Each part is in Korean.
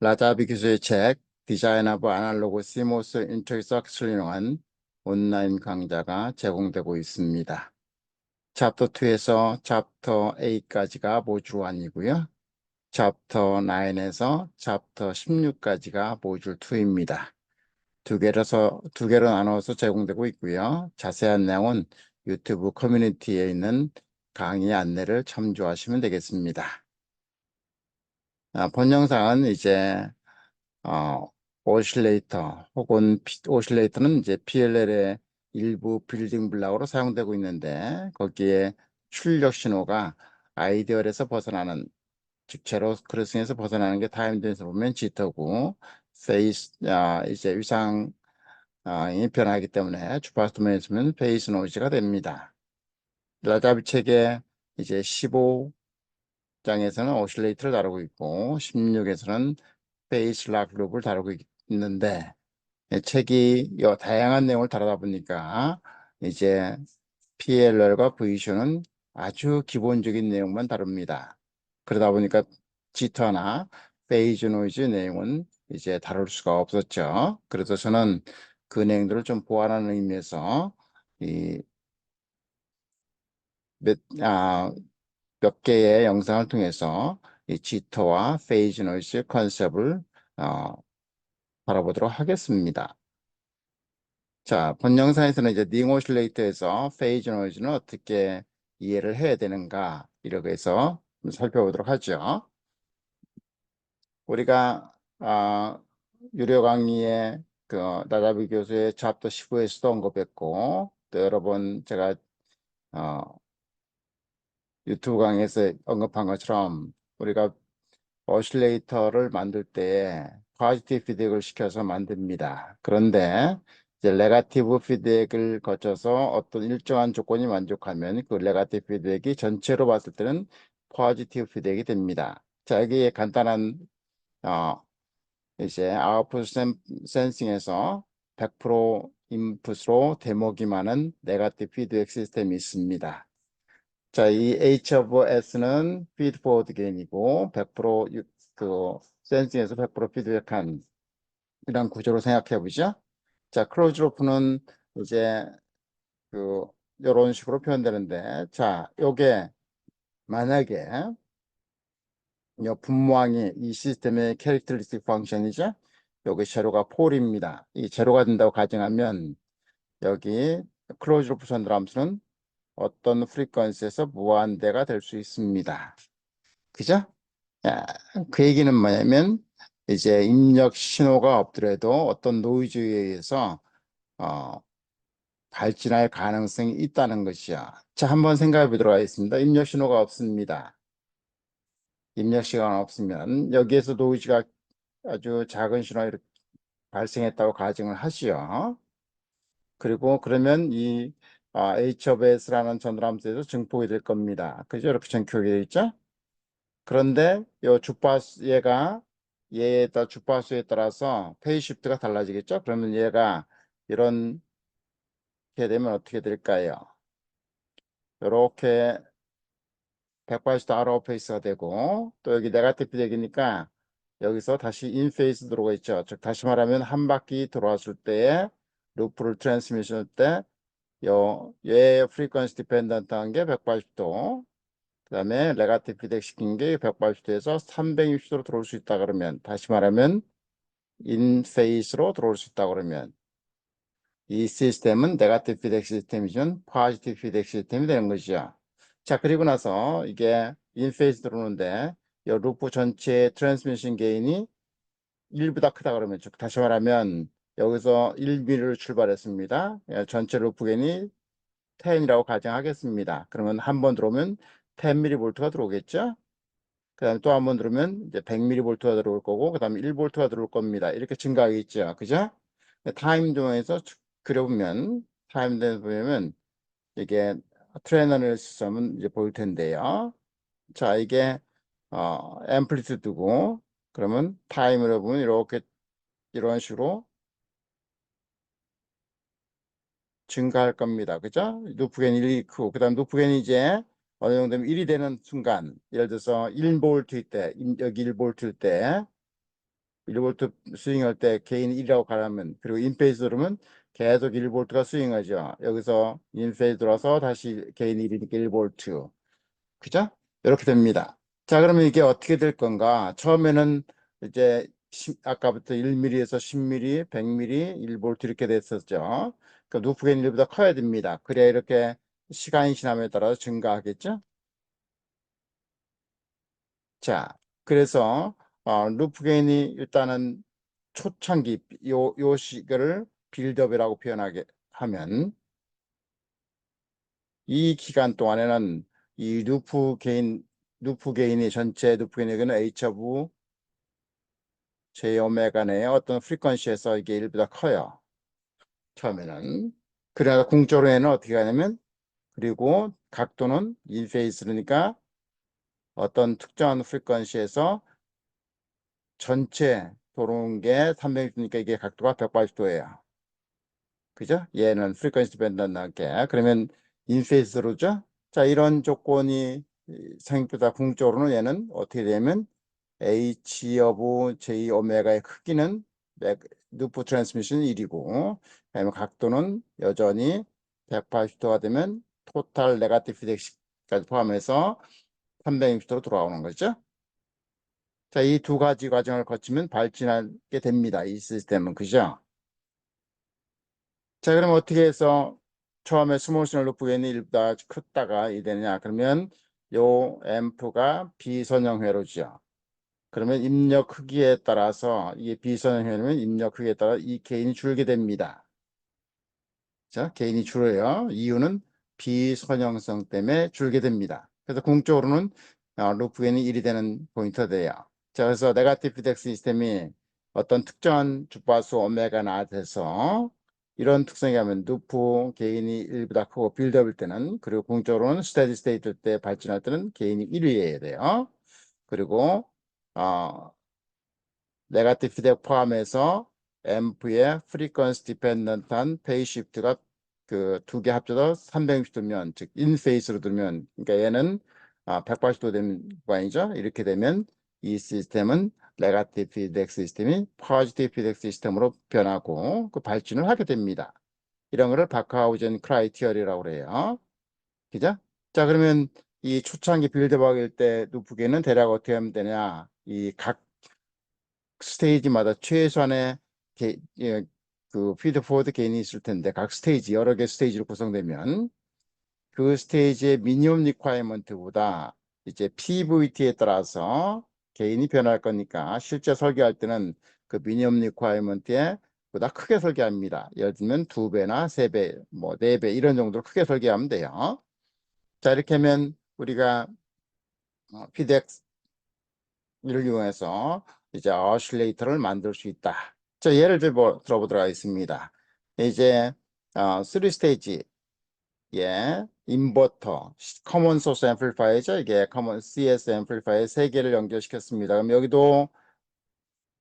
라자비 교수의 책 디자인 오브 아날로그 시모스 인터서킷을 이용한 온라인 강좌가 제공되고 있습니다. 챕터 2에서 챕터 8까지가 모듈 1이고요. 챕터 9에서 챕터 16까지가 모듈 2입니다. 두 개로 나눠서 제공되고 있고요. 자세한 내용은 유튜브 커뮤니티에 있는 강의 안내를 참조하시면 되겠습니다. 본 영상은 이제 오실레이터 혹은 오실레이터는 이제 PLL의 일부 빌딩 블록으로 사용되고 있는데 거기에 출력 신호가 아이디얼에서 벗어나는 즉 제로 크로싱에서 벗어나는 게 타임den에서 보면 지터고 이제 위상이 변하기 때문에 주파수 도면에서는 페이스 노이즈가 됩니다. 라자비 책의 이제 15장에서는 오실레이터를 다루고 있고 16에서는 페이스 락 룹을 다루고 있는데 책이 다양한 내용을 다루다 보니까 이제 PLL과 VCO는 아주 기본적인 내용만 다룹니다. 그러다 보니까 지터나 페이즈 노이즈 내용은 이제 다룰 수가 없었죠. 그래서 저는 그 내용들을 좀 보완하는 의미에서 이 몇, 아, 몇 개의 영상을 통해서 이 지터와 페이즈 노이즈 컨셉을 어, 바라보도록 하겠습니다. 자, 본 영상에서는 이제 링 오실레이터에서 페이즈 노이즈는 어떻게 이해를 해야 되는가 이렇게 해서 살펴보도록 하죠. 우리가 유료 강의에 그 나다비 교수의 챕터 15에서도 언급했고 또 여러 번 제가 어, 유튜브 강의에서 언급한 것처럼 우리가 오실레이터를 만들 때 포지티브 피드백을 시켜서 만듭니다. 그런데 이제 네거티브 피드백을 거쳐서 어떤 일정한 조건이 만족하면 그 네거티브 피드백이 전체로 봤을 때는 포지티브 피드백이 됩니다. 자, 여기에 간단한 어, 이제 아웃풋 센싱에서 100% 인풋으로 데모기만 한 네거티브 피드백 시스템이 있습니다. 자, 이 H of S는 feed forward gain이고 100% 센싱에서 100% 피드백한 이런 구조로 생각해 보죠. 자, 클로즈 로프는 이제 그 이런 식으로 표현되는데, 자, 요게 만약에 요 분모항이 이 시스템의 캐릭터리스틱 펑션이죠. 여기 제로가 폴입니다. 이 제로가 된다고 가정하면 여기 클로즈 로프 선들함수는 어떤 프리퀀시에서 무한대가 될 수 있습니다. 그죠? 야, 그 얘기는 뭐냐면 이제 입력 신호가 없더라도 어떤 노이즈에 의해서 어, 발진할 가능성이 있다는 것이야. 자, 한번 생각해 보도록 하겠습니다. 입력 신호가 없습니다. 입력 시간 없으면 여기에서 노이즈가 아주 작은 신호가 이렇게 발생했다고 가정을 하시오. 그리고 그러면 이 H of S라는 전도함수에서 증폭이 될 겁니다. 그죠? 이렇게 증폭이 되어 있죠? 그런데 요 주파수 얘가 주파수에 따라서 페이스 시프트가 달라지겠죠? 그러면 얘가 이런 게 되면 어떻게 될까요? 이렇게 180도 아웃 오브 페이스가 되고 또 여기 네거티브 피드백이니까 여기서 다시 인 페이스 들어오고 있죠. 즉 다시 말하면 한 바퀴 돌아왔을 때에 루프를 트랜스미션 할때얘 프리퀀시 디펜던트한 게 180도 그 다음에 네거티브 피드백 시킨 게 180도에서 360도로 들어올 수 있다 그러면 다시 말하면 인 페이스로 들어올 수 있다 그러면 이 시스템은 네거티브 피드백 시스템이지만 포지티브 피드백 시스템이 되는 것이죠. 자, 그리고 나서 이게 인 페이스 들어오는데 이 루프 전체의 트랜스미션 게인이 1보다 크다 그러면 즉 다시 말하면 여기서 1mm로 출발했습니다. 전체 루프 게인이 10이라고 가정하겠습니다. 그러면 한 번 들어오면 10mV가 들어오겠죠? 그 다음에 또 한 번 들어오면 이제 100mV가 들어올 거고, 그 다음에 1V가 들어올 겁니다. 이렇게 증가하겠죠. 그죠? 타임 도어에서 그려보면, 타임 도어에 보면, 이게 트레이너를 쓰면 이제 보일 텐데요. 자, 이게, 앰플리튜드고, 그러면 타임으로 보면 이렇게, 이런 식으로 증가할 겁니다. 그죠? 루프겐 1이 크고, 그 다음 루프겐 이제 어느 정도 1이 되는 순간, 예를 들어서 1볼트일 때, 여기 1볼트일 때, 1볼트 스윙할 때 게인 1이라고 가라면, 그리고 인페이스 들으면 계속 1볼트가 스윙하죠. 여기서 인페이스 들어서 다시 게인 1이니까 1볼트. 그죠? 이렇게 됩니다. 자, 그러면 이게 어떻게 될 건가? 처음에는 이제 아까부터 1mm에서 10mm, 100mm, 1볼트 이렇게 됐었죠. 그 루프 게인 1보다 커야 됩니다. 그래야 이렇게 시간이 지남에 따라서 증가하겠죠? 자, 그래서 루프 게인이 일단은 초창기 요 시기를 빌드업이라고 표현하게 하면 이 기간 동안에는 이 루프 게인이 전체 루프 게인에게는 H 오브 J 오메가 내의 어떤 프리퀀시에서 이게 1보다 커요. 처음에는. 그래서 궁조로에는 어떻게 하냐면 그리고 각도는 인페이스니까 어떤 특정한 프리퀀시에서 전체 도는 게 360도니까 이게 각도가 180도예요. 그죠? 얘는 프리퀀시 디펜던트하게. 그러면 인페이스로죠? 자, 이런 조건이 생깁니다. 궁적으로는 얘는 어떻게 되면 H 여부 J 오메가의 크기는 루프 트랜스미션 1이고, 그다음에 각도는 여전히 180도가 되면 토탈 네가티브 피드백까지 포함해서 360도로 돌아오는 거죠. 자, 이 두 가지 과정을 거치면 발진하게 됩니다. 이 시스템은. 그죠? 자, 그럼 어떻게 해서 처음에 스몰 시널 루프 겐이 1보다 컸다가 이 되느냐? 그러면 요 앰프가 비선형 회로죠. 그러면 입력 크기에 따라서 이게 비선형 회로면 입력 크기에 따라 이 게인이 줄게 됩니다. 자, 게인이 줄어요. 이유는 비선형성 때문에 줄게 됩니다. 그래서 궁적으로는 루프 겐이 1이 되는 포인트가 돼요. 자, 그래서 네거티브 피드백 시스템이 어떤 특정한 주파수 오메가 나트에서 이런 특성이 하면 루프 게인이 1보다 크고 빌드업일 때는, 그리고 궁적으로는 스테디 스테이트 때 발전할 때는 게인이 1이어야 돼요. 그리고 네거티브 피드백 포함해서 앰프의 프리퀀시 디펜던트한 페이스 시프트가 그 두 개 합쳐서 360도면, 즉 인페이스로 들면, 그러니까 얘는 180도 되는 거 아니죠? 이렇게 되면 이 시스템은 네거티브 피드백 시스템이 포지티브 피드백 시스템으로 변하고 그 발전을 하게 됩니다. 이런 거를 바크하우젠 크라이티어리라고 그래요. 그죠? 자, 그러면 이 초창기 빌드업일 때 루프게는 대략 어떻게 하면 되냐? 이 각 스테이지마다 최소한의 그 피드포워드 게인이 있을 텐데, 각 스테이지 여러 개 스테이지로 구성되면 그 스테이지의 미니멈 리콰이먼트보다 이제 PVT에 따라서 게인이 변할 거니까 실제 설계할 때는 그 미니멈 리콰이먼트에 보다 크게 설계합니다. 예를 들면 2배나 3배, 뭐 4배 이런 정도로 크게 설계하면 돼요. 자, 이렇게 하면 우리가 피드백을 이용해서 이제 어실레이터를 만들 수 있다. 자, 예를 들어보도록 하겠습니다. 이제 3스테이지 예, 인버터, 커먼 소스 앰플리파이어죠. 이게 커먼 CS 앰플리파이어 세 개를 연결시켰습니다. 그럼 여기도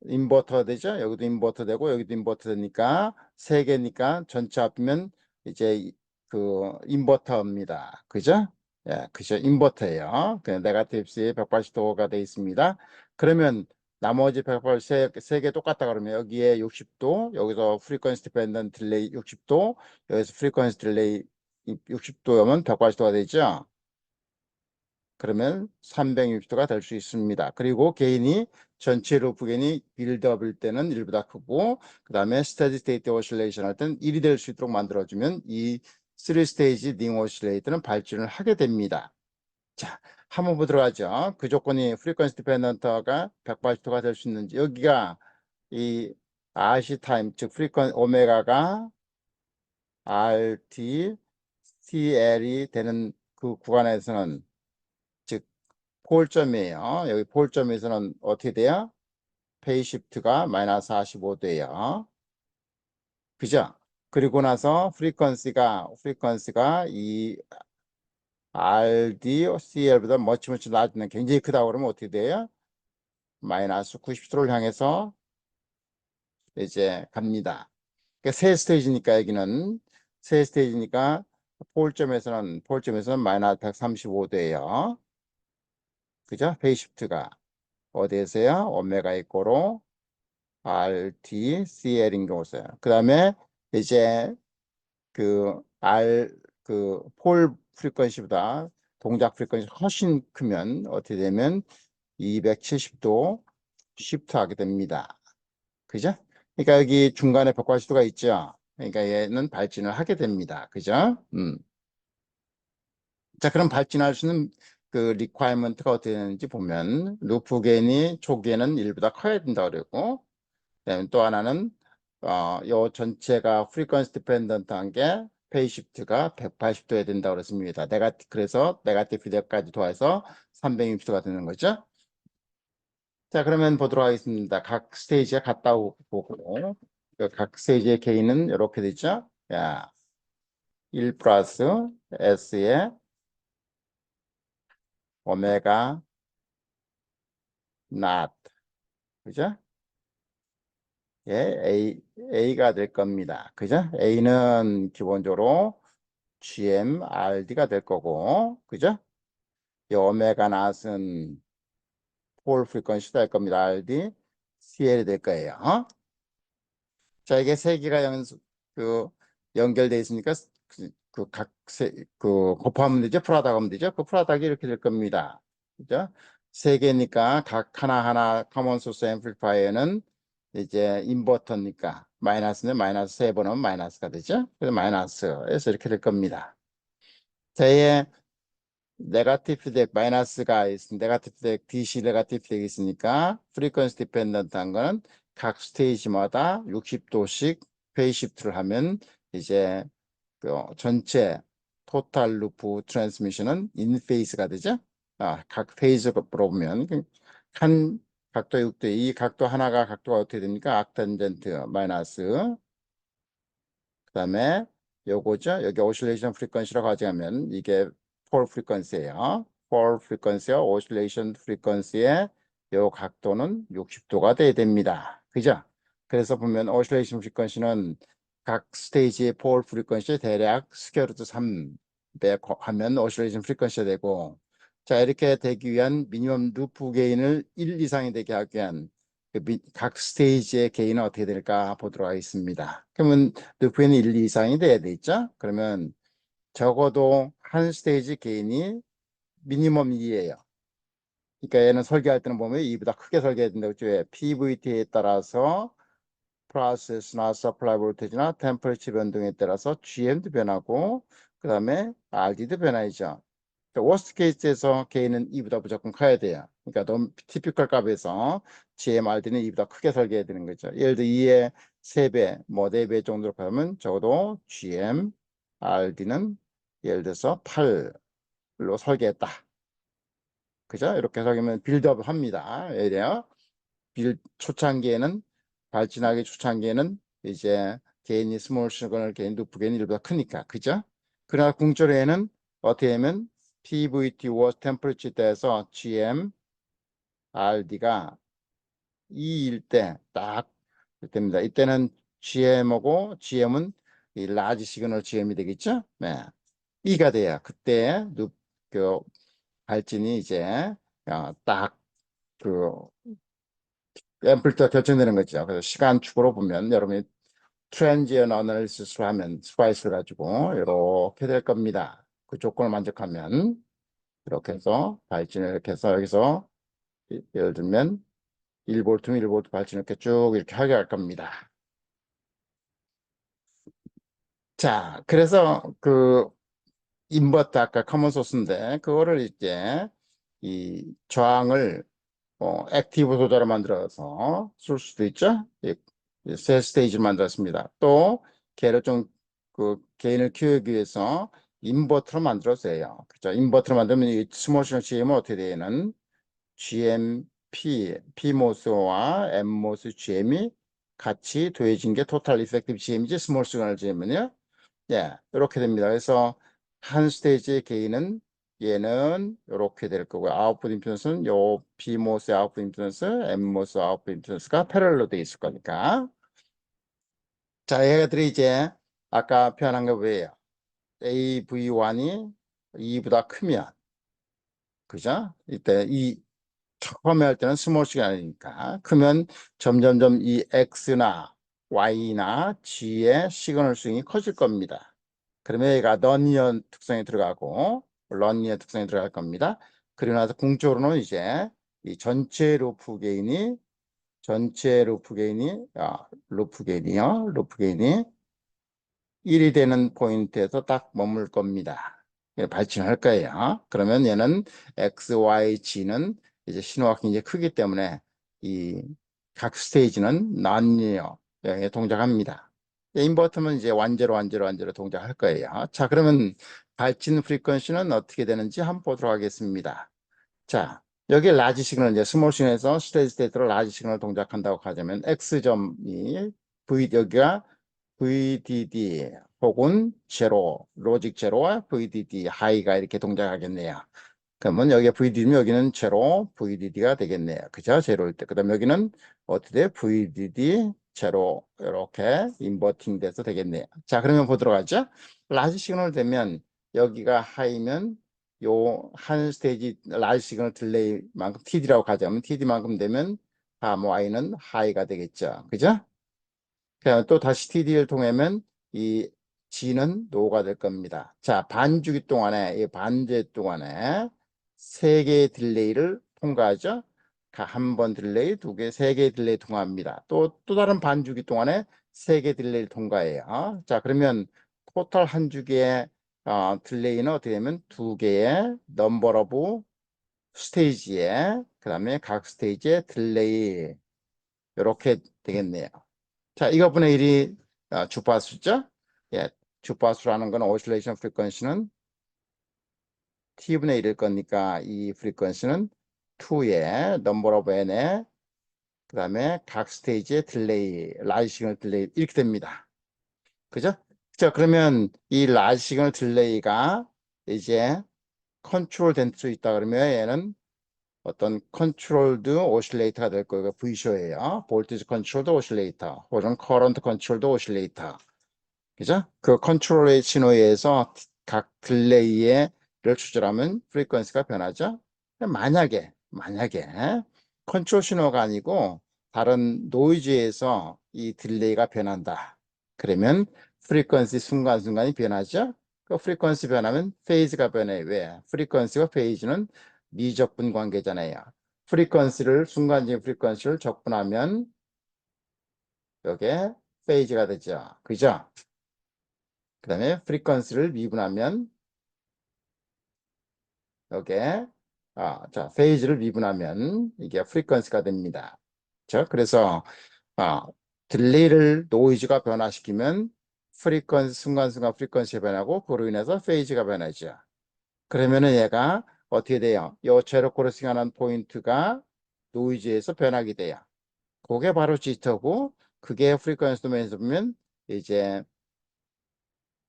인버터 되죠. 여기도 인버터 되고 여기도 인버터 되니까 세 개니까 전체 합이면 이제 그 인버터입니다. 그죠? 예, 그죠. 인버터예요. 그 네거티브스에 180도가 돼 있습니다. 그러면 나머지 180, 세개 똑같다 그러면 여기에 60도, 여기서 프리퀀시 디펜던트 딜레이 60도, 여기서 프리퀀시 딜레이 60도면 180도가 되죠. 그러면 360도가 될 수 있습니다. 그리고 게인이 전체 루프 게인이 빌드업일 때는 1보다 크고, 그 다음에 스테디 스테이트 오실레이션 할 때는 1이 될 수 있도록 만들어주면 이 3스테이지 링 오실레이터는 발전을 하게 됩니다. 자, 한번 보도록 하죠. 그 조건이 프리퀀시 디펜던트가 180도가 될 수 있는지, 여기가 이 RC 타임, 즉 프리퀀 오메가가 RT, CL이 되는 그 구간에서는, 즉 폴점이에요. 여기 폴점에서는 어떻게 돼요? 페이 시프트가 마이너스 45도예요. 그죠? 그리고 나서 프리퀀시가 이 RD, CL보다 머치 낮은, 굉장히 크다고 그러면 어떻게 돼요? 마이너스 90도를 향해서 이제 갑니다. 그러니까 세 스테이지니까 여기는 세 스테이지니까 폴점에서는 마이너스 135도예요. 그죠? 페이 시프트가 어디에서요? 오메가 이꼬로 RTCL인 경우 써요. 그 다음에 이제 폴 프리퀀시보다 동작 프리퀀시 훨씬 크면 어떻게 되면 270도 시프트 하게 됩니다. 그죠? 그러니까 여기 중간에 벽과시도가 있죠. 그러니까 얘는 발진을 하게 됩니다. 그죠? 자, 그럼 발진할 수 있는 리퀘어먼트가 어떻게 되는지 보면 루프 게인이 초기에는 1보다 커야 된다 그러고, 그다음에 또 하나는 요 전체가 프리퀀시 디펜던트한 게 페이스 시프트가 180도에 된다 그랬습니다. 그래서 네거티브 피드백까지 더해서 360도가 되는 거죠. 자, 그러면 보도록 하겠습니다. 각 스테이지가 같다 보고 각 스테이지의 게인은 이렇게 되죠. 야, 1 플러스 S의 오메가 not 그죠? 예, A가 될 겁니다. 그죠? A는 기본적으로 GMRD가 될 거고, 그죠? 이 오메가 낫은 폴 프리퀀시도 될 겁니다. RD, CL이 될 거예요. 자, 이게 세 개가 그, 연결되어 있으니까 곱하면 되죠? 프로덕트 하면 되죠? 그 프로덕트가 이렇게 될 겁니다. 그죠? 세 개니까 각 하나하나 커먼 소스 앰플리파이어는 이제 인버터니까 마이너스는 마이너스 세 번은 마이너스가 되죠? 그래서 마이너스에서 이렇게 될 겁니다. 제 네거티브 피드백 마이너스가 있으면 네거티브 피드백 DC 네거티브 피드백이 있으니까 프리퀀시 디펜던트한 거는 각 스테이지마다 60도씩 페이스 시프트를 하면 이제 전체 토탈 루프 트랜스미션은 인 페이스가 되죠. 각 페이스로 보면 한 각도 6도 이 각도 하나가 각도가 어떻게 됩니까? 악탄젠트 마이너스 그다음에 요거죠. 여기 오실레이션 프리퀀시라고 가져가면 이게 폴 프리퀀시예요. 폴 프리퀀시와 오실레이션 프리퀀시의 요 각도는 60도가 돼야 됩니다. 그죠? 그래서 보면 오실레이션 프리퀀시는 각 스테이지의 폴 프리퀀시 대략 스퀘어루트 3배 하면 오실레이션 프리퀀시가 되고 자 이렇게 되기 위한 미니멈 루프 게인을 1 이상이 되게 하기 위한 각 스테이지의 게인은 어떻게 될까 보도록 하겠습니다. 그러면 루프에는 1, 2 이상이 돼야 되죠. 그러면 적어도 한 스테이지 게인이 미니멈 2예요. 그러니까 얘는 설계할 때는 보면 2보다 크게 설계해야 된다고 했죠. 왜? PVT에 따라서 프로세스나 서플라이 볼테이지나 템퍼리처 변동에 따라서 GM도 변하고 그 다음에 RD도 변하죠. 워스트 케이스에서 게인은 2보다 무조건 커야 돼요. 그러니까 너무 티피컬 값에서 GMRD는 2보다 크게 설계해야 되는 거죠. 예를 들어 2의 3배, 뭐 4배 정도로 하면 적어도 GMRD는 예를 들어서 8로 설계했다. 그죠? 이렇게 설계하면 빌드업 합니다. 예래요. 초창기에는 발진하기 초창기에는 이제 개인이 스몰 시그널 개인 루프 개인이 1보다 크니까 그죠? 그러나 궁절에는 어떻게 하면 PVT was temperature 때에서 GM RD가 2일 때 딱 됩니다. 이때는 GM하고 GM은 이 라지 시그널 GM이 되겠죠? 네. 2가 돼야 그때 그 발진이 이제 딱그 앰플리트가 결정되는 거죠. 그래서 시간축으로 보면 여러분이 트랜지언 어널리시스를 하면 스파이스를 가지고 이렇게 될 겁니다. 그 조건을 만족하면 이렇게 해서 발진을 이렇게 해서 여기서 예를 들면 1볼트면 1볼트 발진 이렇게 쭉 이렇게 하게 할 겁니다. 자, 그래서 인버터 아까 커먼 소스인데 그거를 이제 이 저항을 액티브 소자로 만들어서 쓸 수도 있죠. 세 스테이지를 만들었습니다. 또 걔를 좀 개인을 키우기 위해서 인버터로 만들었어요. 그죠? 인버터로 만들면 이 스몰 시그널 GM은 어떻게 되는 GMP, PMOS와 NMOS GM이 같이 더해진 게 토탈 이펙티브 GM이지 스몰 시그널 GM은요. 예, 이렇게 됩니다. 그래서 한 스테이지의 게인은 얘는 이렇게 될 거고요. 아웃풋 임피던스는 요 PMOS의 아웃풋 임피던스, NMOS 아웃풋 임피던스가 패럴로 돼 있을 거니까. 자, 얘들이 이제 아까 표현한 거 뭐예요? AV1이 2보다 크면, 그죠? 이때 처음에 할 때는 스몰 시그널이니까. 그러면 점점점 이 X나 Y나 G의 시그널 스윙이 커질 겁니다. 그러면 얘가 런니어 특성이 들어가고 런니어 특성이 들어갈 겁니다. 그리고 나서 궁극적으로는 이제 이 전체 루프 게인이 1이 되는 포인트에서 딱 머물 겁니다. 발진할 거예요. 그러면 얘는 X, Y, G는 이제 신호가 굉장히 크기 때문에 이 각 스테이지는 non-linear 동작합니다. 인버터는 이제 완제로 동작할 거예요. 자, 그러면 발진 프리퀀시는 어떻게 되는지 한번 보도록 하겠습니다. 자, 여기 라지 시그널, 이제 스몰 시그널에서 스테디 스테이트로 라지 시그널 동작한다고 하자면 X점이 여기가 VDD 혹은 제로, 로직 제로와 VDD 하이가 이렇게 동작하겠네요. 그러면 여기가 VDD면 여기는 제로, VDD가 되겠네요. 그죠? 제로일 때. 그 다음에 여기는 어떻게 돼? VDD, 제로, 이렇게 인버팅 돼서 되겠네요. 자, 그러면 보도록 하죠. 라지 시그널 되면 여기가 하이면 요 한 스테이지 라지 시그널 딜레이만큼 TD라고 가자면 TD만큼 되면 다음 Y는 하이가 되겠죠. 그죠? 그냥 또 다시 TD를 통하면 이 G는 노가 될 겁니다. 자, 반주기 동안에, 이 반제 동안에 세 개의 딜레이를 통과하죠. 한 번 딜레이, 두 개, 세 개의 딜레이 통과합니다. 또 다른 반주기 동안에 세 개 딜레이를 통과해요. 자, 그러면 토탈 한 주기의 딜레이는 어떻게 되면 두 개의 넘버 오브 스테이지에, 그 다음에 각 스테이지의 딜레이, 이렇게 되겠네요. 자, 이거분의 1이 주파수죠? 예, 주파수라는 건 오실레이션 프리퀀시는 t분의 1일 거니까 이 프리퀀시는 2의 넘버 오브 n의 그 다음에 각 스테이지의 딜레이, 라지 시그널 딜레이 이렇게 됩니다. 그죠? 자, 그러면 이 라지 시그널 딜레이가 이제 컨트롤 될 수 있다 그러면 얘는 어떤 컨트롤드 오실레이터가 될 거예요. V쇼예요. 볼티지 컨트롤드 오실레이터 혹은 커런트 컨트롤드 오실레이터. 그죠? 그 컨트롤의 신호에 의해서 각 딜레이를 조절하면 프리퀀시가 변하죠. 만약에 컨트롤 신호가 아니고 다른 노이즈에서 이 딜레이가 변한다. 그러면 프리퀀시 순간순간이 변하죠. 그 프리퀀시 변하면 페이즈가 변해요. 왜? 프리퀀시와 페이즈는 미적분 관계잖아요. 순간적인 프리퀀시를 적분하면 이게 페이즈가 되죠. 그죠? 그 다음에 프리퀀시를 미분하면 이게 자, 페이즈를 미분하면 이게 프리퀀시가 됩니다. 그렇죠? 그래서 딜레이를 노이즈가 변화시키면 프리퀀시 순간순간 프리퀀시가 변하고 그로 인해서 페이즈가 변하죠. 그러면은 얘가 어떻게 돼요? 요 제로 크로싱하는 포인트가 노이즈에서 변하게 돼요. 그게 바로 지터고 그게 프리퀀시 도메인에서 보면 이제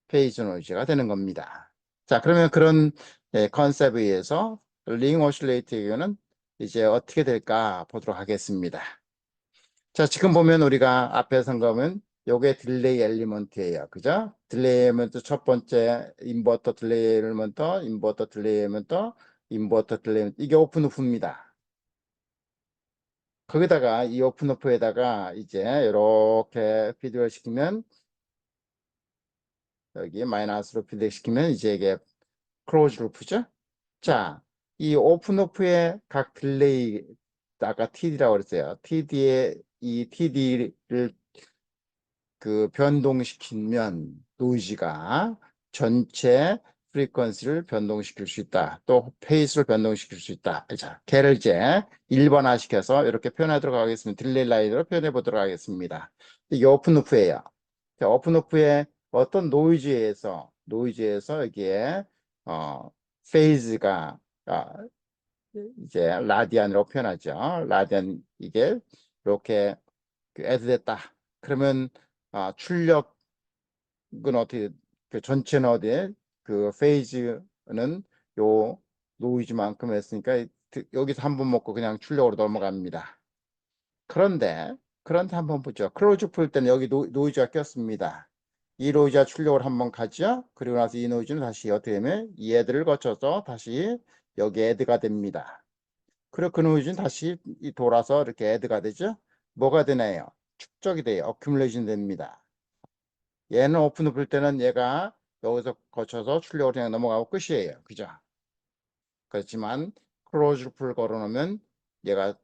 페이즈 노이즈가 되는 겁니다. 자, 그러면 그런 컨셉에 의해서 링 오실레이터의 경우는 이제 어떻게 될까 보도록 하겠습니다. 자, 지금 보면 우리가 앞에 선 거면 요게 딜레이 엘리먼트예요. 그죠? 딜레이 엘리먼트 첫 번째 인버터 딜레이 엘리먼트, 인버터 딜레이 엘리먼트, 인버터 딜레이 엘리먼트. 이게 오픈오프입니다. 거기다가 이 오픈오프에다가 이제 이렇게 피드백 시키면 여기 마이너스로 피드백 시키면 이제 이게 클로즈 루프죠. 자, 이 오픈오프의 각 딜레이 아까 TD라고 그랬어요. TD의 이 TD를 그 변동시키면 노이즈가 전체 프리퀀시를 변동시킬 수 있다. 또 페이스를 변동시킬 수 있다. 자, 걔를 이제 1번화 시켜서 이렇게 표현하도록 하겠습니다. 딜레이 라인으로 표현해 보도록 하겠습니다. 이게 오픈오프예요. 자, 오픈오프의 어떤 노이즈에서 여기에 페이즈가 이제 라디안이라고 표현하죠. 라디안 이게 이렇게 애드됐다. 그러면 출력은 어떻게 그 전체는 어디에 그 페이즈는 요 노이즈만큼 했으니까 여기서 한 번 먹고 그냥 출력으로 넘어갑니다. 그런데 한번 보죠. 클로즈 풀 때는 여기 노이즈가 꼈습니다. 이 노이즈가 출력을 한번 가죠. 그리고 나서 이 노이즈는 다시 어떻게 되면 이 애들을 거쳐서 다시 여기 애드가 됩니다. 그리고 그 노이즈는 다시 돌아서 이렇게 애드가 되죠. 뭐가 되나요? 축적이 돼요. 어큐뮬레이션 됩니다. 얘는 오픈 풀 때는 얘가 여기서 거쳐서 출력으로 그냥 넘어가고 끝이에요. 그죠? 그렇지만 클로즈 풀 걸어놓으면 얘가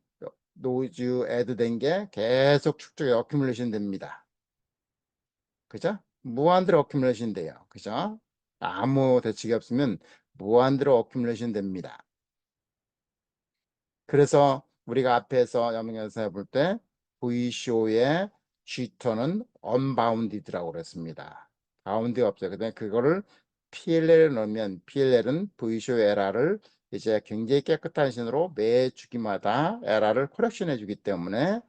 노이즈 애드 된 게 계속 축적이 어큐뮬레이션 됩니다. 그죠? 무한대로 어큐뮬레이션 돼요. 그죠? 아무 대책이 없으면 무한대로 어큐뮬레이션 됩니다. 그래서 우리가 앞에서 영역에서 해볼 때 V쇼의 G터는 unbounded라고 그랬습니다. 바운드가 없어요. 그다음에 그거를 PLL에 넣으면 PLL은 V쇼 에러를 이제 굉장히 깨끗한 신호로 매 주기마다 에러를 코렉션 해주기 때문에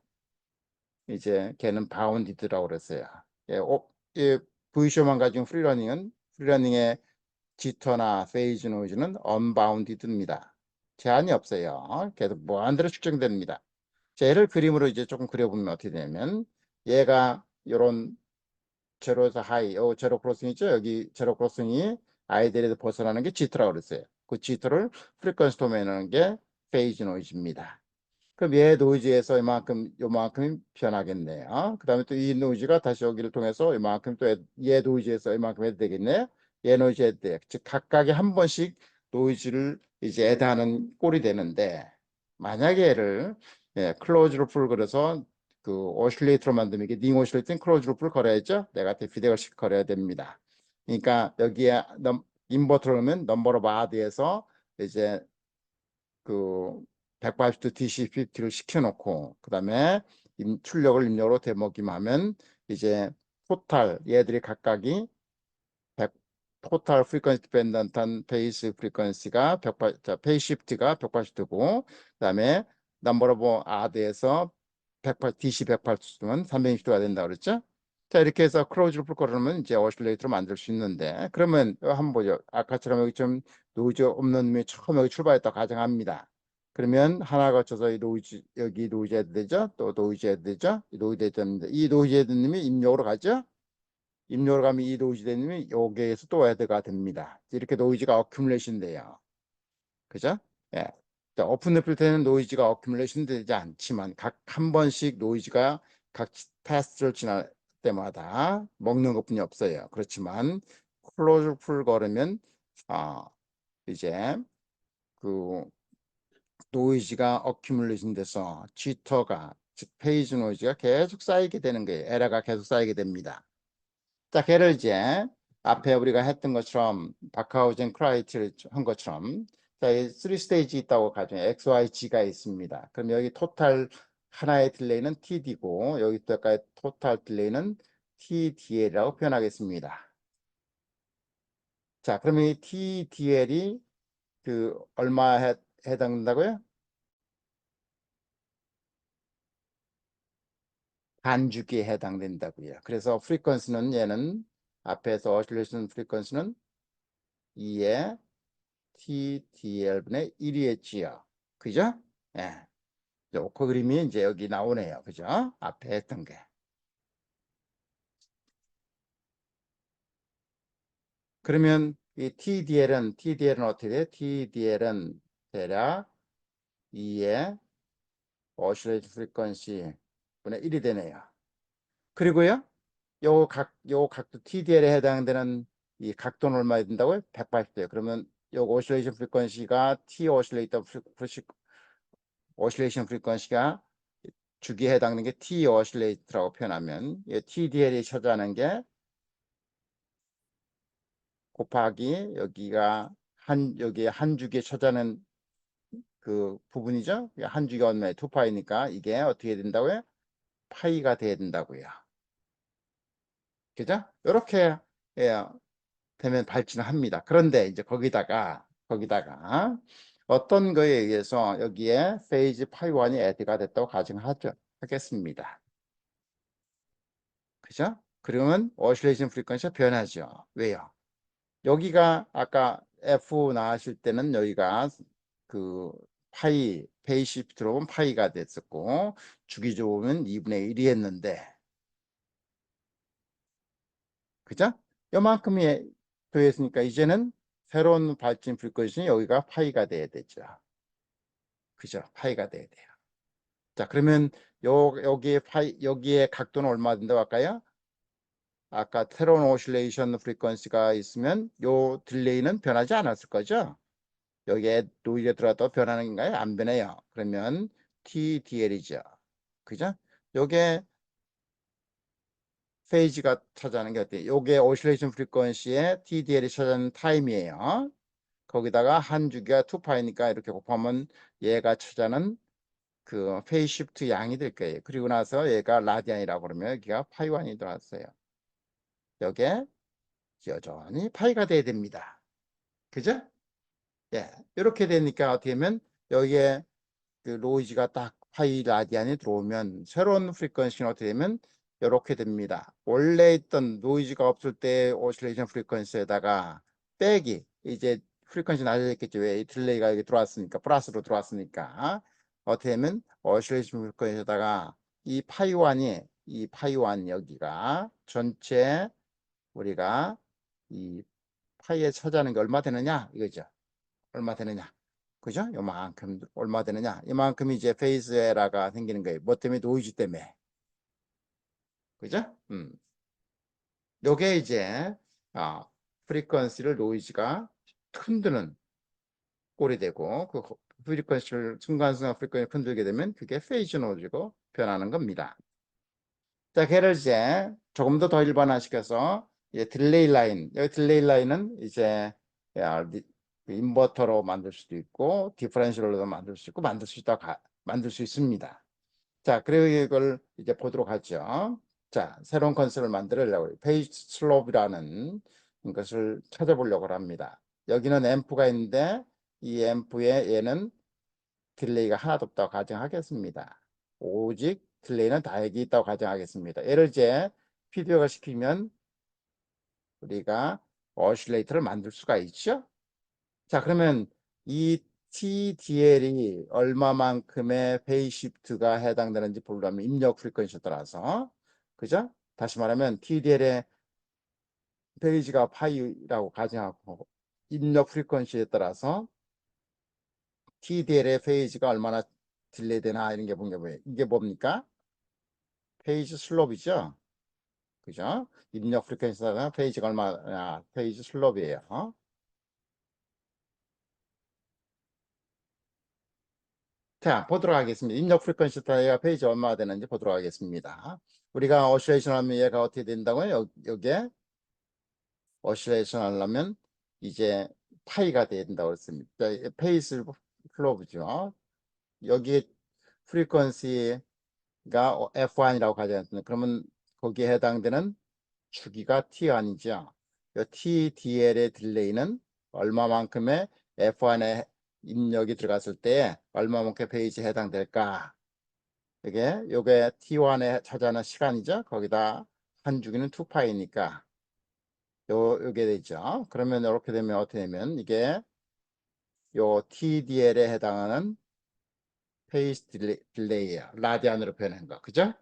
이제 걔는 바운디드라고 그랬어요. 예, 예, V쇼만 가진 프리러닝의 지터나 페이즈 노이즈는 언바운디드입니다. 제한이 없어요. 계속 무한대로 측정됩니다. 자, 얘를 그림으로 이제 조금 그려보면 어떻게 되냐면 얘가 이런 제로에서 하이, 제로 크로싱 있죠? 여기 제로 크로싱이 아이들에서 벗어나는 게 지터라고 그랬어요. 그 지터를 프리퀀시 도메인하는 게 페이즈 노이즈입니다. 그럼 얘 노이즈에서 요만큼 변하겠네요. 그 다음에 또 이 노이즈가 다시 여기를 통해서 이만큼 또 얘 노이즈에서 이만큼 해도 되겠네. 얘 노이즈 해도 돼. 즉 각각에 한 번씩 노이즈를 이제 애드하는 꼴이 되는데 만약에 얘를 클로즈 루프를 그려서 그 오실레이터로 만들면 이게 링 오실레이터는 클로즈 루프를 걸어야죠. 네가티브 피드백씩 걸어야 됩니다. 그러니까 여기에 인버터를 넣으면 넘버 오브 아드에서 이제 그 180도 DC50를 시켜놓고 그 다음에 출력을 입력으로 대먹기만 하면 이제 토탈 얘들이 각각이 100, 토탈 프리퀀시 디펜던트한 페이스 프리퀀시가 180, 페이스 시프트가 180도고 그 다음에 넘버 오브 아드에서 180, DC 180도면 360도가 된다 그랬죠? 자 이렇게 해서 클로즈를 풀 거라면 이제 오실레이터로 만들 수 있는데 그러면 한번 보죠. 아까처럼 여기 좀 노이즈 없는 놈이 처음 여기 출발했다 가정합니다. 그러면 하나 거쳐서 이 노이즈 여기 노이즈 해도 되죠? 또 노이즈 해도 되죠? 이 노이즈 해도 됩니다. 이 노이즈 해도 님이 입력으로 가죠? 입력으로 가면 이 노이즈 되님이 여기에서 또 헤드가 됩니다. 이렇게 노이즈가 어큐뮬레이션 돼요. 그죠? 예. 자, 오픈 랩 때는 노이즈가 어큐뮬레이션 되지 않지만 각 한 번씩 노이즈가 각 테스트를 지날 때마다 먹는 것뿐이 없어요. 그렇지만 클로즈 풀 걸으면 이제 그 노이즈가 어큐뮬레이션 돼서 지터가 즉 페이지 노이즈가 계속 쌓이게 되는 거예요. 에러가 계속 쌓이게 됩니다. 자, 걔를 이제 앞에 우리가 했던 것처럼 바카우젠 크라이티를 한 것처럼 자, 3스테이지 있다고 가정해 X, Y, G가 있습니다. 그럼 여기 토탈 하나의 딜레이는 TD고 여기까지 토탈 딜레이는 TDL이라고 표현하겠습니다. 자, 그러면 이 TDL이 그 얼마에 해당된다고요? 반주기에 해당된다고요. 그래서 프리퀀시는 얘는 앞에서 어실레이션 프리퀀시는 2에 TDL분의 1이 했지요. 그죠? 예. 그 그림이 이제 여기 나오네요. 그죠? 앞에 했던 게. 그러면 이 TDL은 어떻게 돼? TDL은 대략 2의 오실레이션 프리퀀시 분의 1이 되네요. 그리고요, 요 각도 TDL에 해당되는 이 각도는 얼마나 된다고요? 180도요. 그러면 요 오실레이션 프리퀀시가 T 오실레이션 프리퀀시가 주기에 해당되는 게 T 오실레이트라고 표현하면 TDL이 차지하는 게 곱하기 여기에 한 주기에 차지하는 그 부분이죠. 한 주기가 얼마에 2파이니까 이게 어떻게 된다고요? 파이가 돼야 된다고요. 그죠? 이렇게 예, 되면 발진을 합니다. 그런데 이제 거기다가 어떤 거에 의해서 여기에 페이지 파이 1이 애드가 됐다고 하겠습니다. 그죠? 그러면 오실레이션 프리퀀시가 변하죠. 왜요? 여기가 아까 F 나왔을 때는 여기가 그 페이 시프트로 보면 파이가 됐었고 주기적으로 보면 2분의 1이 했는데 그죠? 요만큼이 더했으니까 이제는 새로운 발진 프리퀀시는 여기가 파이가 돼야 되죠. 그죠? 파이가 돼야 돼요. 자, 그러면 여기에 각도는 얼마 된다고 할까요? 아까 새로운 오실레이션 프리퀀시가 있으면 요 딜레이는 변하지 않았을 거죠? 여기에 노이즈가 들어갔다고 변하는 건가요? 안 변해요. 그러면 TDL이죠. 그죠? 요게 페이지가 차지하는 게 어때요? 요게 오실레이션 프리퀀시의 TDL이 차지하는 타임이에요. 거기다가 한 주기가 2파이니까 이렇게 곱하면 얘가 차지하는 그 페이스 시프트 양이 될 거예요. 그리고 나서 얘가 라디안이라고 그러면 여기가 파이1이 들어왔어요. 여기에 여전히 파이가 돼야 됩니다. 그죠? 예. 이렇게 되니까 어떻게 하면 여기에 그 노이즈가 딱 파이 라디안이 들어오면 새로운 프리퀀시는 어떻게 되면 이렇게 됩니다. 원래 있던 노이즈가 없을 때 오실레이션 프리퀀시에다가 빼기 이제 프리퀀시 낮아졌겠죠. 왜 딜레이가 여기 들어왔으니까 플러스로 들어왔으니까 어떻게 하면 오실레이션 프리퀀시에다가 이 파이1 여기가 전체 우리가 이 파이에 차지하는 게 얼마 되느냐 이거죠. 얼마 되느냐. 그죠? 요만큼 얼마 되느냐. 이만큼이 이제 페이스 에러가 생기는 거예요. 뭐 때문에? 노이즈 때문에. 그죠? 요게 이제 프리퀀시를 노이즈가 흔드는 꼴이 되고 그 프리퀀시를 순간순간 프리퀀시 흔들게 되면 그게 페이즈 노이즈로 변하는 겁니다. 자, 걔를 이제 조금 더 일반화시켜서 이제 딜레이 라인. 여기 딜레이 라인은 이제 인버터로 만들 수도 있고 디퍼런셜로도 만들 수 있고 만들 수 있습니다. 자, 그리고 이걸 이제 보도록 하죠. 자, 새로운 컨셉을 만들려고 페이지 슬롭이라는 것을 찾아보려고 합니다. 여기는 앰프가 있는데 이 앰프에 얘는 딜레이가 하나도 없다고 가정하겠습니다. 오직 딜레이는 다 여기 있다고 가정하겠습니다. 얘를 이제 피드백을 시키면 우리가 오실레이터를 만들 수가 있죠. 자, 그러면 이 TDL이 얼마만큼의 페이스 시프트가 해당되는지 보려면 입력 프리퀀시에 따라서 그죠? 다시 말하면 TDL의 페이지가 파이라고 가정하고 입력 프리퀀시에 따라서 TDL의 페이지가 얼마나 딜레이 되나 이런 게 본 게 뭐예요? 이게 뭡니까? 페이지 슬롭이죠. 그죠? 입력 프리퀀시가 페이지가 얼마나 페이지 슬롭이에요. 자, 보도록 하겠습니다. 입력 프리퀀시 타이가 페이지 얼마나 되는지 보도록 하겠습니다. 우리가 오실레이션 하면 얘가 어떻게 된다고요? 여기에 오실레이션 하려면 이제 파이가 돼야 된다고 했습니다. 페이스 플로브죠. 여기에 프리퀀시가 F1이라고 가정했습니다. 그러면 거기에 해당되는 주기가 T1이죠. 이 TDL의 딜레이는 얼마만큼의 F1에 입력이 들어갔을 때 얼마만큼 페이지에 해당될까? 요게 T1에 차지하는 시간이죠. 거기다 한 주기는 2파이니까 요게 되죠. 그러면 이렇게 되면 어떻게 되면 이게 요 TDL에 해당하는 페이스 딜레이예요. 라디안으로 표현한 거. 그죠?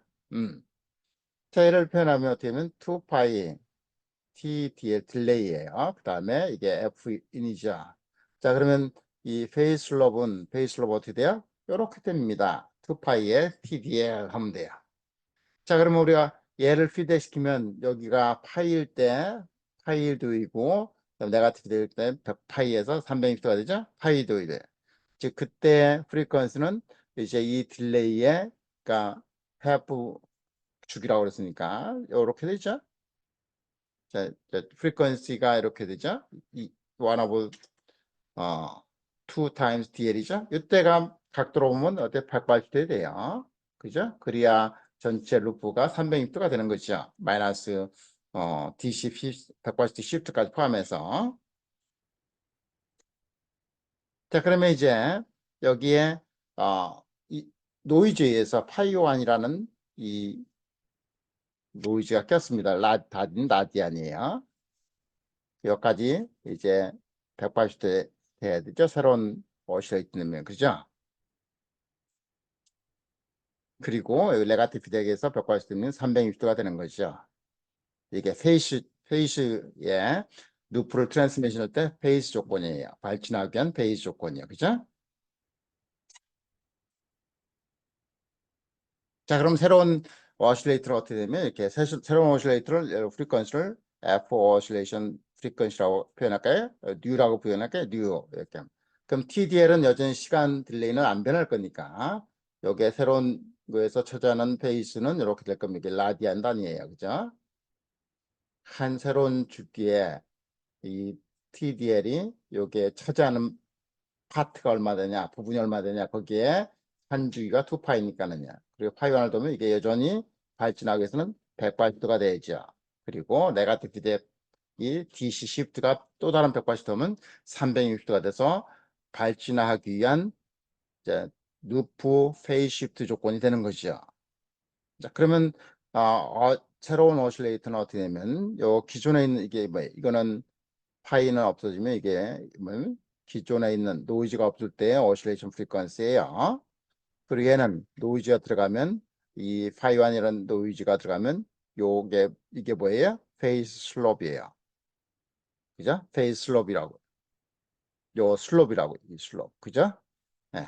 자, 얘를 표현하면 어떻게 되면 2파이 TDL 딜레이예요. 그 다음에 이게 F인이죠. 자, 그러면 이 페이스 로브 어떻게 돼요? 이렇게 됩니다. 2파이의 TDL 하면 돼요. 자, 그러면 우리가 얘를 피드시키면 여기가 파이일 때 파이일도이고 네가티브 될 때 100파이에서 360가 되죠? 파이도이드. 즉 그때 프리퀀스는 이제 이 딜레이에 그러니까 해프 주기라고 그랬으니까 이렇게 되죠. 자, 프리퀀시가 이렇게 되죠. 이 one over 2 times DL이죠. 이때가 각도로 보면 어때 180도 돼요. 그죠? 그래야 전체 루프가 360도가 되는 거죠. 마이너스 DC 180도 시프트까지 포함해서. 자, 그러면 이제 여기에 이 노이즈에 의해서 파이오안이라는 이 노이즈가 꼈습니다. 라디안이에요. 여기까지 이제 180도 돼야 되죠. 새로운 오실레이트면 그죠? 그리고 여기 네가티브 피드백에서 180도면 360도가 되는 거죠. 이게 페이스의 루프를 트랜스미션 할 때 페이스 조건이에요. 발진하기 위한 페이스 조건이요. 그죠? 자, 그럼 새로운 오실레이터는 어떻게 되면 이렇게 새로운 오실레이터를 프리퀀시를 F 오실레이션 프리퀀시라고 표현할까요? New라고 표현할까요? New 이렇게. 그럼 TDL은 여전히 시간 딜레이는 안 변할 거니까 여기에 새로운 거에서 처자하는 페이스는 이렇게 될 겁니다. 이게 라디안 단위예요, 그죠? 한 새로운 주기에 이 TDL이 여기에 차지하는 파트가 얼마 되냐, 부분이 얼마 되냐, 거기에 한 주기가 2파이니까는요. 그리고 파이 1을 두면 이게 여전히 발진하기 위해서는 180도가 되죠. 그리고 네가티브 피드백 이 DC 시프트가 또 다른 180도면 360도가 돼서 발진하기 위한 이제 루프 페이스 시프트 조건이 되는 것이죠. 자, 그러면 새로운 오실레이터는 어떻게 되면 요 기존에 있는 이게 뭐 이거는 파이는 없어지면 이게 뭐 기존에 있는 노이즈가 없을 때의 오실레이션 프리퀀시예요. 그리고 얘는 노이즈가 들어가면 이 파이 1이라는 노이즈가 들어가면 요게 이게 뭐예요? 페이스 슬롭이에요. 그죠? 페이스 슬롭이라고. 요 슬롭이라고 이 슬롭. 그죠? 네.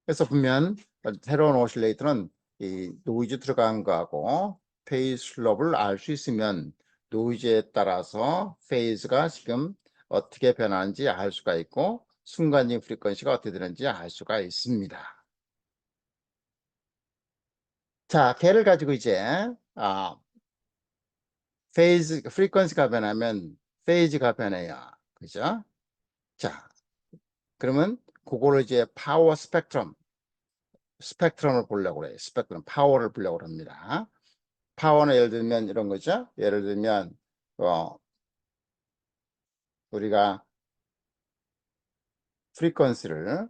그래서 보면 새로운 오실레이터는 이 노이즈 들어간 거하고 페이스 슬롭을 알 수 있으면 노이즈에 따라서 페이즈가 지금 어떻게 변하는지 알 수가 있고 순간적인 프리퀀시가 어떻게 되는지 알 수가 있습니다. 자, 걔를 가지고 이제 페이즈 프리퀀시가 변하면 페이즈가 변해요. 그죠? 자, 그러면 그거를 이제 파워 스펙트럼을 보려고 그래요. 스펙트럼 파워를 보려고 합니다. 파워는 예를 들면 이런 거죠. 예를 들면 우리가 프리퀀시를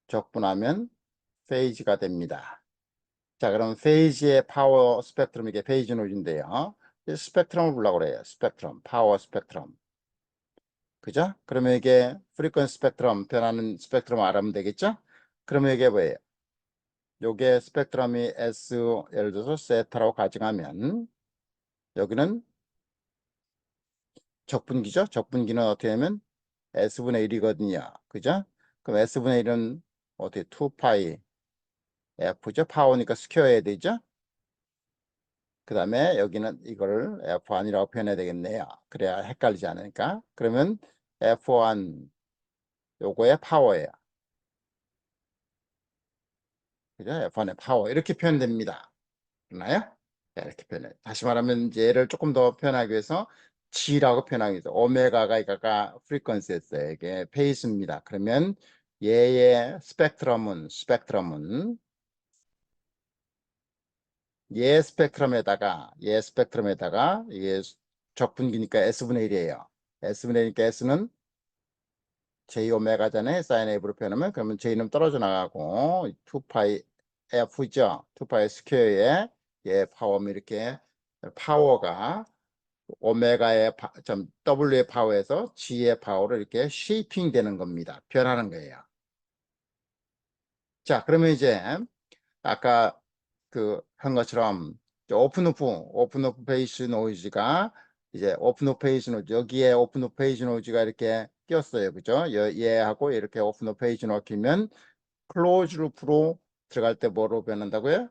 적분하면 페이지가 됩니다. 자, 그럼 페이지의 파워 스펙트럼 이게 페이지 노즈인데요. 스펙트럼을 보려고 그래요. 스펙트럼, 파워 스펙트럼. 그죠? 그러면 이게 프리퀀시 스펙트럼 변하는 스펙트럼 알아보면 되겠죠? 그러면 이게 뭐예요? 요게 스펙트럼이 S 예를 들어서 세타라고 가정하면 여기는 적분기죠? 적분기는 어떻게 하면 S분의 1이거든요. 그죠? 그럼 S분의 1은 어떻게 2파이 F죠? 파워니까 스퀘어해야 되죠? 그 다음에 여기는 이거를 F1이라고 표현해야 되겠네요. 그래야 헷갈리지 않으니까. 그러면 F1 요거의 파워예요. 그죠? F1의 파워 이렇게 표현됩니다. 그러나요? 자, 이렇게 표현해. 다시 말하면 이제 얘를 조금 더 표현하기 위해서 G라고 표현하기 위해서 오메가가 이거가 프리퀀시였어요. 이게 페이스입니다. 그러면 얘의 스펙트럼은 얘 스펙트럼에다가 이게 적분기니까 S분의 1이에요. S분의 1이니까 S는 J 오메가잖아요. 사인 F로 표현하면 그러면 J는 떨어져 나가고 2파이 F죠. 2파이 스퀘어에 얘 파워면 이렇게 파워가 오메가의 W의 파워에서 G의 파워로 이렇게 쉐이핑 되는 겁니다. 변하는 거예요. 자, 그러면 이제 아까 그 한 것처럼 오픈오프 페이스 노이즈가 이제 오픈오프 페이스 노이즈 여기에 오픈오프 페이스 노이즈가 이렇게 끼었어요. 그죠? 얘하고 이렇게 오픈오프 페이스 노이즈면 클로즈 루프로 들어갈 때 뭐로 변한다고요?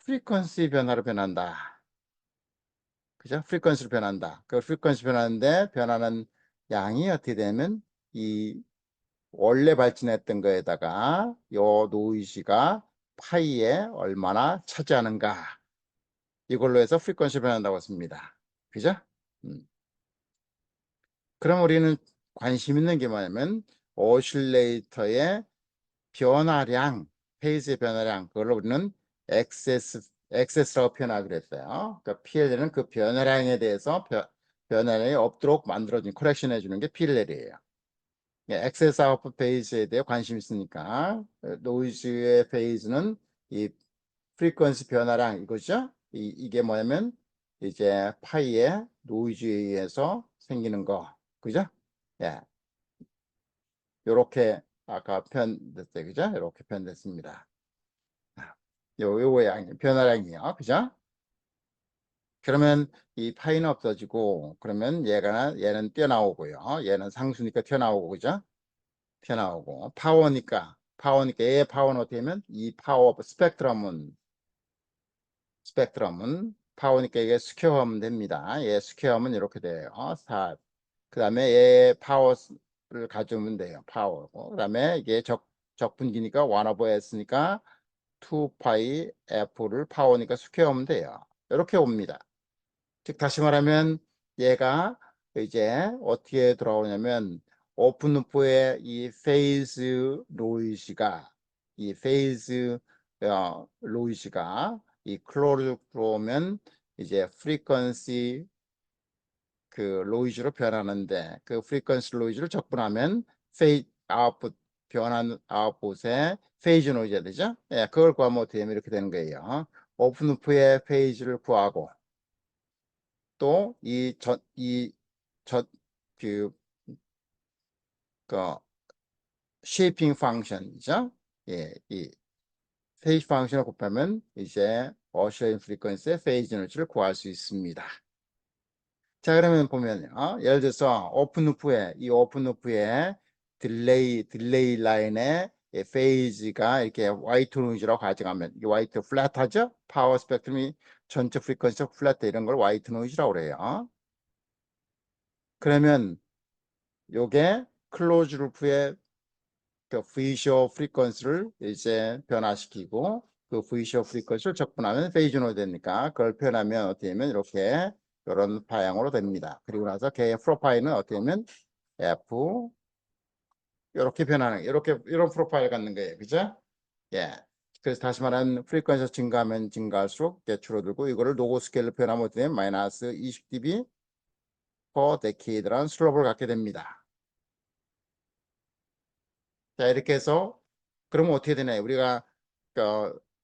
프리퀀시 변화로 변한다. 그죠? 프리퀀시로 변한다. 그 프리퀀시 변하는데 변하는 양이 어떻게 되면 이 원래 발진했던 거에다가 요 노이즈가 파이에 얼마나 차지하는가 이걸로 해서 프리퀀시 변한다고 했습니다. 그죠? 음. 그럼 우리는 관심 있는 게 뭐냐면 오실레이터의 변화량, 페이스의 변화량 그걸로 우리는 XS라고 표현하기로 했어요. 그러니까 PLL은 그 변화량에 대해서 변화량이 없도록 만들어진 코렉션 해주는 게 PLL이에요. 액세스 아웃풋 페이지에 대해 관심 있으니까 노이즈의 페이지는 이 프리퀀시 변화량 이거죠. 이게 뭐냐면 이제 파이의 노이즈에 의해서 생기는 거 그죠? 예, 요렇게 아까 표현됐어요. 그죠? 이렇게 표현됐습니다. 요거 양 변화량이요. 그죠? 그러면 이 파이는 없어지고 그러면 얘는 튀어나오고요. 얘는 상수니까 튀어나오고 그죠? 튀어나오고 파워니까 파워니까 얘의 파워는 어떻게 하면 이 파워 스펙트럼은 파워니까 이게 스퀘어하면 됩니다. 얘 스퀘어하면 이렇게 돼요. 4. 그 다음에 얘 파워를 가져오면 돼요. 파워고. 그 다음에 이게 적분기니까 1 over s니까 2파이 f를 파워니까 스퀘어하면 돼요. 이렇게 옵니다. 즉 다시 말하면 얘가 이제 어떻게 돌아오냐면 오픈 루프의 이 페이즈 노이즈가 이 클로즈 들어오면 이제 프리퀀시 그 노이즈로 변하는데 그 프리퀀시 노이즈를 적분하면 아웃풋 변한 아웃풋의 페이즈 노이즈가 되죠. 예, 그걸 구하면 어떻게 되면 이렇게 되는 거예요. 오픈 루프의 페이즈를 구하고 또 그, 그 쉐이핑 펑션이죠. 예, 이 페이지 펑션을 곱하면 이제 어시레이션 프리퀀시의 페이지 에너지를 구할 수 있습니다. 자, 그러면 보면요. 예를 들어서 오픈 루프에 딜레이 라인의 페이지가 이렇게 화이트 노이즈라고 가정하면 이게 화이트 플랫하죠? 파워 스펙트럼이 전체 프리퀀시 플랫 이런 걸 화이트 노이즈라고 그래요. 그러면 요게 클로즈 루프의 그 V쇼 프리퀀시를 이제 변화시키고 그 V쇼 프리퀀시를 적분하면 페이즈 노이즈 되니까 그걸 표현하면 어떻게 되면 이렇게 이런 파형으로 됩니다. 그리고 나서 걔의 프로파일은 어떻게 되면 F 이렇게 변하는 이렇게 이런 프로파일 갖는 거예요. 그죠? 예. 그래서 다시 말하면 프리퀀시가 증가하면 증가할수록 이게 줄어들고 이거를 노고 스케일로 표현하면 어떻게 되면 마이너스 20dB per decade라는 슬롭을 갖게 됩니다. 자, 이렇게 해서 그러면 어떻게 되나요? 우리가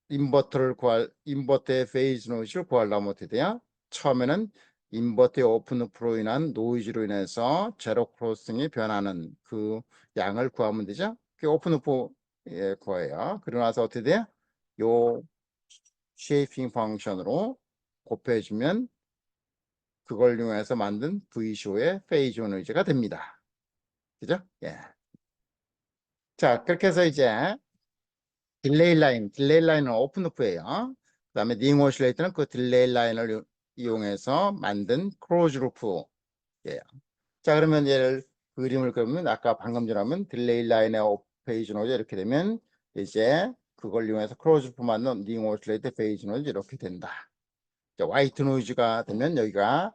인버터의 페이즈 노이즈를 구하려면 어떻게 돼요? 처음에는 인버터의 오픈 루프로 인한 노이즈로 인해서 제로 크로싱이 변하는 그 양을 구하면 되죠? 그 오픈 루프에 구해요. 그러고 나서 어떻게 돼요? 요 쉐이핑 펑션으로 곱해주면 그걸 이용해서 만든 V쇼의 페이즈 노이즈가 됩니다. 그죠? 예. 자, 그렇게 해서 이제 딜레이 라인은 오픈 루프예요. 그 다음에 링 오실레이터는 그 딜레이 라인을 이용해서 만든 클로즈 루프예요. 자, 그러면 얘를 그림을 그리면 아까 방금 전에 하면 딜레이 라인의 페이지 노이즈 이렇게 되면 이제 그걸 이용해서 클로즈 루프 만든 링 오실레이터 페이지 노이즈 이렇게 된다. 자, 화이트 노이즈가 되면 여기가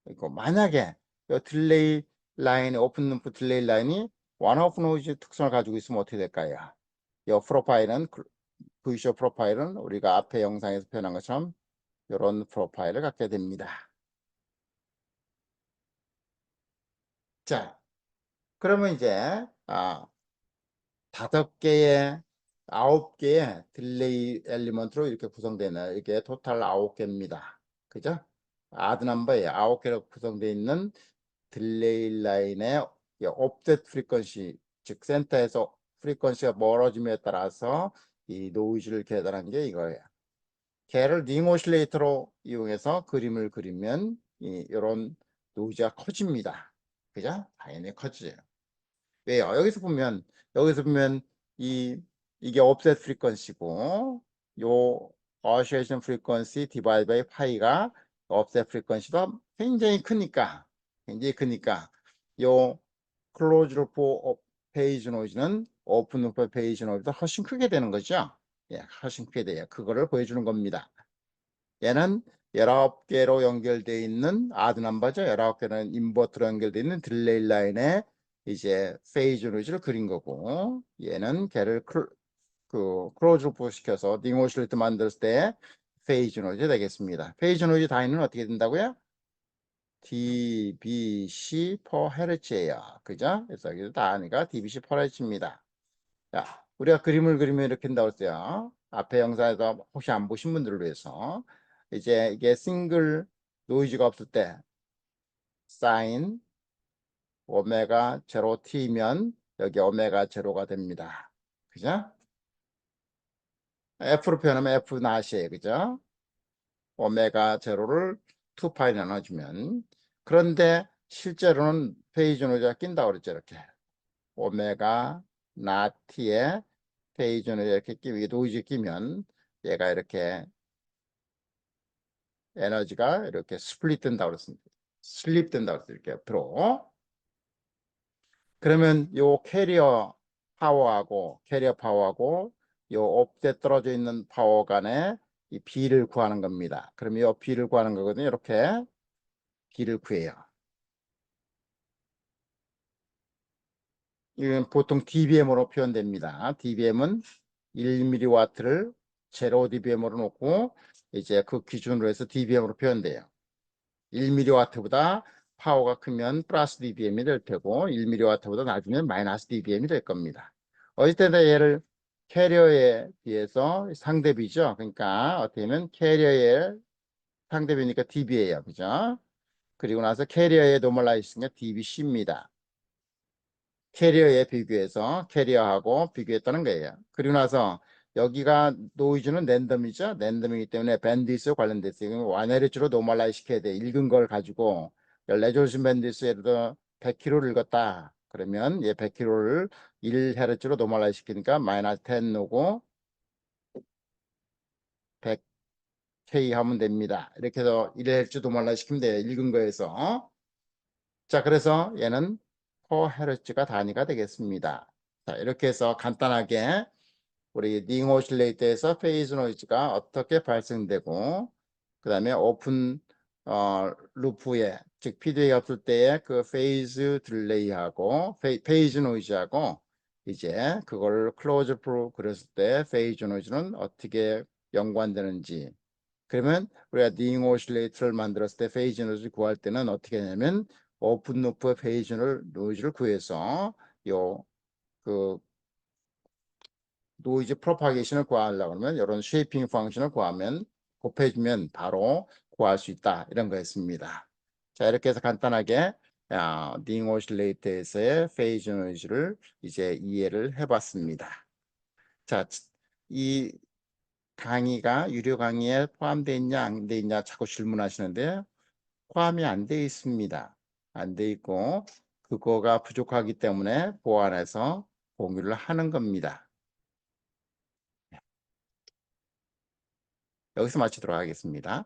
이거 만약에 이 딜레이 라인의 오픈 루프 딜레이 라인이 원오프 노이즈 특성을 가지고 있으면 어떻게 될까요? 이 프로파일은 V쇼 프로파일은 우리가 앞에 영상에서 표현한 것처럼 이런 프로파일을 갖게 됩니다. 자, 그러면 이제 9개의 딜레이 엘리먼트로 이렇게 구성되는 이게 토탈 9개입니다. 그죠? 아드 넘버에 9개로 구성되어 있는 딜레이 라인의 옵셋 프리퀀시, 즉 센터에서 프리퀀시가 멀어짐에 따라서 이 노이즈를 계산한 게 이거예요. 걔를 링 오실레이터로 이용해서 그림을 그리면 이런 노이즈가 커집니다. 그죠? 당연히 커지죠. 왜요? 여기서 보면 이게 offset 프리퀀시고 요 oscillation frequency divided by 파이가 offset 프리퀀시가 굉장히 크니까 요 closed loop 페이지 노이즈는 오픈 루프 페이지 노이즈보다 훨씬 크게 되는 거죠. 예, 훨씬 크게 돼요. 그거를 보여주는 겁니다. 얘는 19개로 연결되어 있는 아드 넘버죠. 19개는 인버터로 연결되어 있는 딜레이 라인에 이제 페이즈 노이즈를 그린 거고 얘는 걔를 클로즈 루프 시켜서 링 오실레이터 만들었을 때 페이즈 노이즈 되겠습니다. 페이즈 노이즈 단위는 어떻게 된다고요? dBc per Hz예요. 그죠? 그래서 여기 단위가 dBc per Hz입니다. 자, 우리가 그림을 그리면 이렇게 된다고 했어요. 앞에 영상에서 혹시 안 보신 분들을 위해서 이제 이게 싱글 노이즈가 없을 때 사인 오메가 제로 t면 여기 오메가 제로가 됩니다. 그죠? F로 표현하면 F 낫이에요. 그죠? 오메가 제로를 2파이 나눠주면 그런데 실제로는 페이지 노이즈가 낀다고 그랬죠. 이렇게 오메가 not에 페이지를 이렇게 끼면, 노이즈 끼면 얘가 이렇게 에너지가 이렇게 스플릿 된다고 그랬습니다. 슬립 된다고 그랬어요. 이렇게 옆으로. 그러면 요 캐리어 파워하고 요 옵대 떨어져 있는 파워 간의 이 B를 구하는 겁니다. 그러면 요 B를 구하는 거거든요. 이렇게 B를 구해요. 이건 보통 dBm으로 표현됩니다. dBm은 1mW를 0dBm으로 놓고 이제 그 기준으로 해서 dBm으로 표현돼요. 1mW보다 파워가 크면 플러스 dBm이 될 테고 1mW보다 낮으면 마이너스 dBm이 될 겁니다. 어쨌든 얘를 캐리어에 비해서 상대비죠. 그러니까 어떻게 보면 캐리어의 상대비니까 dB예요. 그죠? 그리고 나서 캐리어의 노멀라이즈가 dBc입니다. 캐리어에 비교해서 캐리어하고 비교했다는 거예요. 그리고 나서 여기가 노이즈는 랜덤이죠. 랜덤이기 때문에 밴드위스와 관련돼 있어요. 1Hz로 노멀라이즈 시켜야 돼. 읽은 걸 가지고 레졸루션 밴드위스 예를 들어 100kHz를 읽었다. 그러면 얘 100kHz를 1Hz로 노멀라이즈 시키니까 마이너스 10 오고 100K 하면 됩니다. 이렇게 해서 1Hz 노멀라이즈 시키면 돼요. 읽은 거에서. 자, 그래서 얘는 4Hz가 단위가 되겠습니다. 자, 이렇게 해서 간단하게 우리 링 오실레이터에서 페이즈 노이즈가 어떻게 발생되고 그 다음에 오픈 루프에 즉 피드백이 없을 때의 그 페이즈 딜레이하고 페이즈 노이즈하고 이제 그걸 클로즈 프로 그렸을 때 페이즈 노이즈는 어떻게 연관되는지 그러면 우리가 링 오실레이터를 만들었을 때 페이즈 노이즈를 구할 때는 어떻게 하냐면 오픈 루프 페이즈 노이즈를 구해서 요그 노이즈 프로파게이션을 구하려고 하면 이런 쉐이핑 펑션을 구하면 곱해주면 바로 구할 수 있다 이런 거였습니다. 자 이렇게 해서 간단하게 링 오실레이터에서의 페이즈 노이즈를 이제 이해를 해봤습니다. 자, 이 강의가 유료 강의에 포함되어 있냐 안 돼 있냐 자꾸 질문하시는데 포함이 안 돼 있습니다. 안 돼 있고 그거가 부족하기 때문에 보완해서 공유를 하는 겁니다. 여기서 마치도록 하겠습니다.